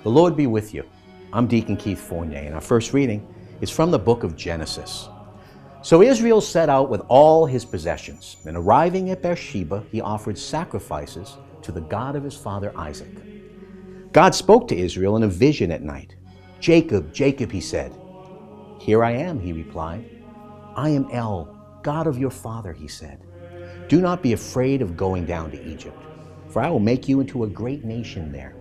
The Lord be with you. I'm Deacon Keith Fournier, and our first reading is from the book of Genesis. So Israel set out with all his possessions, and arriving at Beersheba, he offered sacrifices to the God of his father Isaac. God spoke to Israel in a vision at night. "Jacob, Jacob," he said. "Here I am," he replied. "I am El, God of your father," he said. "Do not be afraid of going down to Egypt, for I will make you into a great nation there.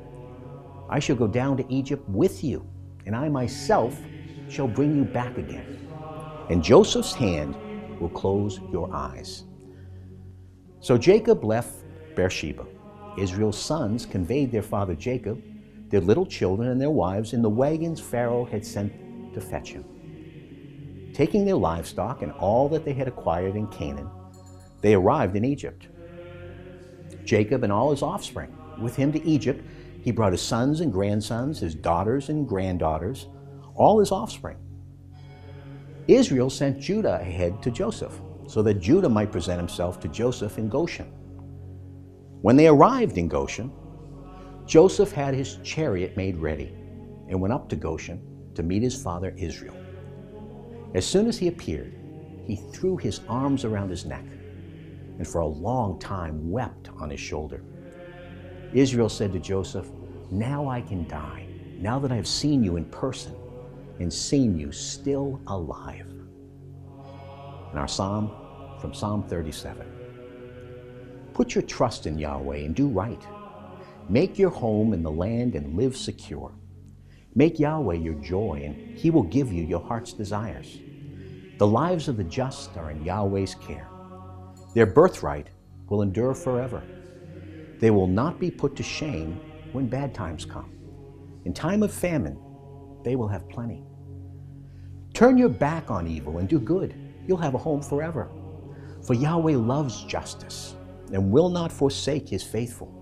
I shall go down to Egypt with you, and I myself shall bring you back again. And Joseph's hand will close your eyes." So Jacob left Beersheba. Israel's sons conveyed their father Jacob, their little children and their wives in the wagons Pharaoh had sent to fetch him. Taking their livestock and all that they had acquired in Canaan, they arrived in Egypt. Jacob and all his offspring, with him to Egypt, he brought his sons and grandsons, his daughters and granddaughters, all his offspring. Israel sent Judah ahead to Joseph, so that Judah might present himself to Joseph in Goshen. When they arrived in Goshen, Joseph had his chariot made ready and went up to Goshen to meet his father Israel. As soon as he appeared, he threw his arms around his neck and for a long time wept on his shoulder. Israel said to Joseph, "Now I can die, now that I have seen you in person and seen you still alive." And our psalm from Psalm 37. Put your trust in Yahweh and do right. Make your home in the land and live secure. Make Yahweh your joy, and he will give you your heart's desires. The lives of the just are in Yahweh's care. Their birthright will endure forever. They will not be put to shame when bad times come. In time of famine, they will have plenty. Turn your back on evil and do good. You'll have a home forever. For Yahweh loves justice and will not forsake his faithful.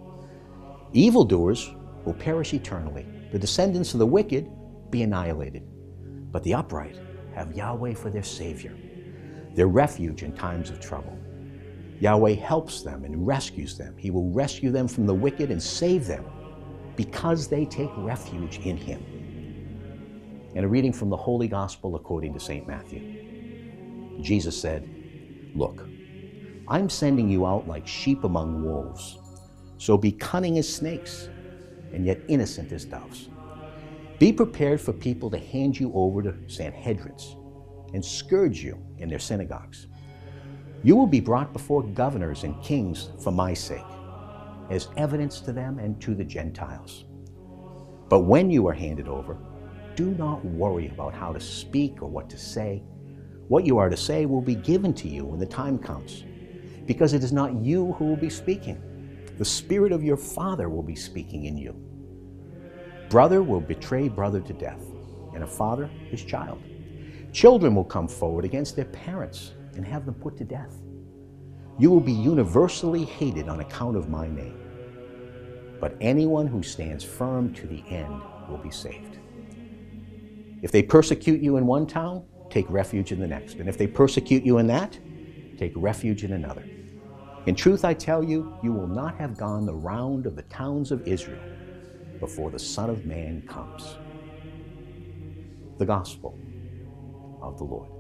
Evildoers will perish eternally. The descendants of the wicked be annihilated. But the upright have Yahweh for their Savior, their refuge in times of trouble. Yahweh helps them and rescues them. He will rescue them from the wicked and save them because they take refuge in him. And a reading from the Holy Gospel according to St. Matthew. Jesus said, "Look, I'm sending you out like sheep among wolves. So be cunning as snakes and yet innocent as doves. Be prepared for people to hand you over to Sanhedrins and scourge you in their synagogues. You will be brought before governors and kings for my sake, as evidence to them and to the Gentiles. But when you are handed over, do not worry about how to speak or what to say. What you are to say will be given to you when the time comes, because it is not you who will be speaking. The Spirit of your Father will be speaking in you. Brother will betray brother to death, and a father his child. Children will come forward against their parents and have them put to death. You will be universally hated on account of my name. But anyone who stands firm to the end will be saved. If they persecute you in one town, take refuge in the next. And if they persecute you in that, take refuge in another. In truth, I tell you, you will not have gone the round of the towns of Israel before the Son of Man comes." The Gospel of the Lord.